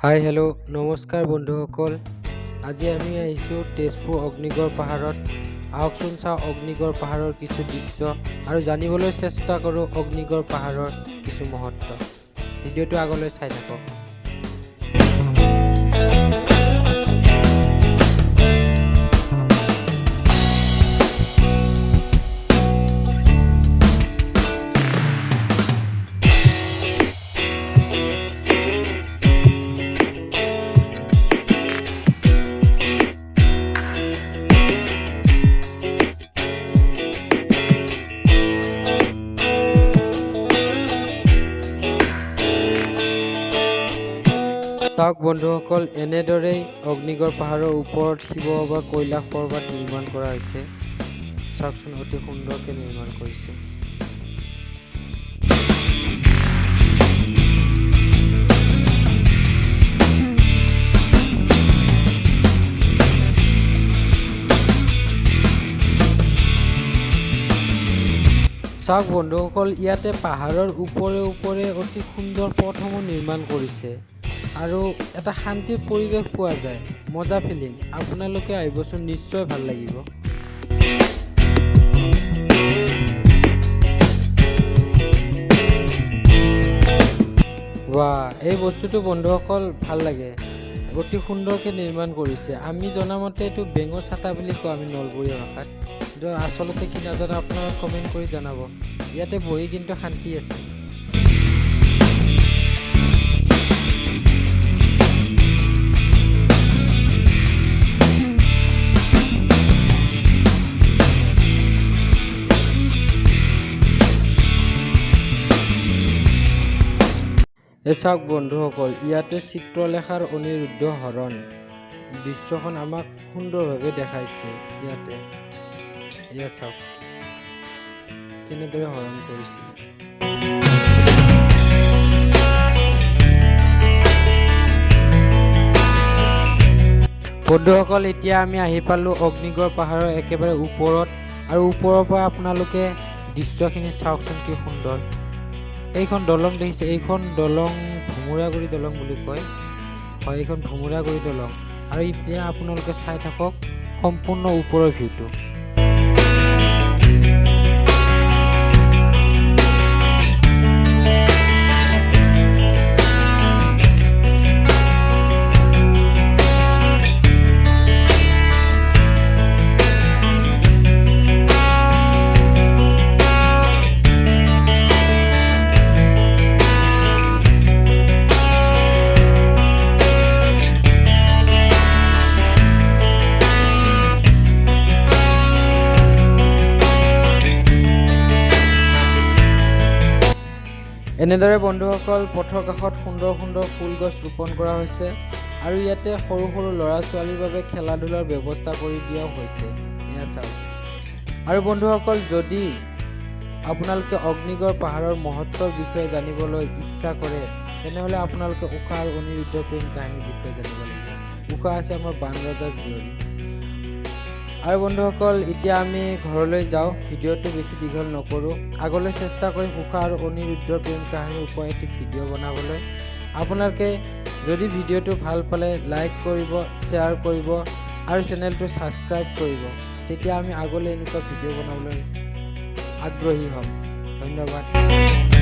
Hi hello' নমস্কাৰ বন্ধুসকল। আজি আমি আহিছোঁ তেজপুৰ অগ্নিগড় পাহাৰত। আহকচোন চাওঁ অগ্নিগড় পাহাৰৰ কিছু দৃশ্য আৰু জানিবলৈ চেষ্টা কৰোঁ অগ্নিগড় পাহাৰৰ কিছু মহত্ব। ভিডিঅ'টো আগলৈ চাই থাকক। চাওক বন্ধুসকল, এনেদৰেই অগ্নিগড় পাহাৰৰ ওপৰত শিৱ বা কৈলাশ পৰ্বত নিৰ্মাণ কৰা হৈছে। চাওকচোন অতি সুন্দৰকৈ নিৰ্মাণ কৰিছে। চাওক বন্ধুসকল, ইয়াতে পাহাৰৰ ওপৰে ওপৰে অতি সুন্দৰ পথসমূহ নিৰ্মাণ কৰিছে আৰু এটা শান্তিৰ পৰিৱেশ পোৱা যায়। মজা ফিলিং। আপোনালোকে আহিবচোন, নিশ্চয় ভাল লাগিব। এই বস্তুটো বন্ধুসকল ভাল লাগে, অতি সুন্দৰকৈ নিৰ্মাণ কৰিছে। আমি জনামতে এইটো বেঙৰ ছাতা বুলি কওঁ আমি নলবৰীয়া ভাষাত। কিন্তু আচলতে কি নাজানো আপোনালোকে কমেণ্ট কৰি জনাব। ইয়াতে বহি কিন্তু শান্তি আছে। চাওক বন্ধুসকল, ইয়াতে চিত্ৰলেখাৰ অনিৰুদ্ধ হৰণ দৃশ্যখন আমাক সুন্দৰভাৱে দেখাইছে। ইয়াতে এয়া চাওক কেনেদৰে হৰণ কৰিছে। বন্ধুসকল, এতিয়া আমি আহি পালোঁ অগ্নিগড় পাহাৰৰ একেবাৰে ওপৰত, আৰু ওপৰৰ পৰা আপোনালোকে দৃশ্যখিনি চাওকচোন কি সুন্দৰ। এইখন দলং দেখিছে, এইখন দলং ভোমোৰাগুৰি দলং বুলি কয়। হয়, এইখন ভোমোৰাগুৰি দলং। আৰু এতিয়া আপোনালোকে চাই থাকক সম্পূৰ্ণ ওপৰৰ ভিউটো। এনেদৰে বন্ধুসকল পথৰ কাষত সুন্দৰ সুন্দৰ ফুল গছ ৰোপণ কৰা হৈছে, আৰু ইয়াতে সৰু সৰু ল'ৰা ছোৱালীৰ বাবে খেলা ধূলাৰ ব্যৱস্থা কৰি দিয়াও হৈছে। এয়া চাওক। আৰু বন্ধুসকল, যদি আপোনালোকে অগ্নিগড় পাহাৰৰ মহত্বৰ বিষয়ে জানিবলৈ ইচ্ছা কৰে, তেনেহ'লে আপোনালোকে ঊষা আৰু অনিৰুদ্ধ প্ৰেম কাহিনীৰ বিষয়ে জানিব লাগিব। ঊষা আছে আমাৰ বানৰজা জীয়ৰী। আৰু বন্ধুসকল, এতিয়া আমি ঘৰলৈ যাওঁ। ভিডিঅ'টো বেছি দীঘল নকৰোঁ, আগলৈ চেষ্টা কৰিম ঊষা আৰু অনিৰুদ্ধৰ প্ৰেম কাহিনীৰ ওপৰত এটি ভিডিঅ' বনাবলৈ। আপোনালোকে যদি ভিডিঅ'টো ভাল পালে লাইক কৰিব, শ্বেয়াৰ কৰিব আৰু চেনেলটো ছাবস্ক্ৰাইব কৰিব। তেতিয়া আমি আগলৈ এনেকুৱা ভিডিঅ' বনাবলৈ আগ্ৰহী হ'ম। ধন্যবাদ।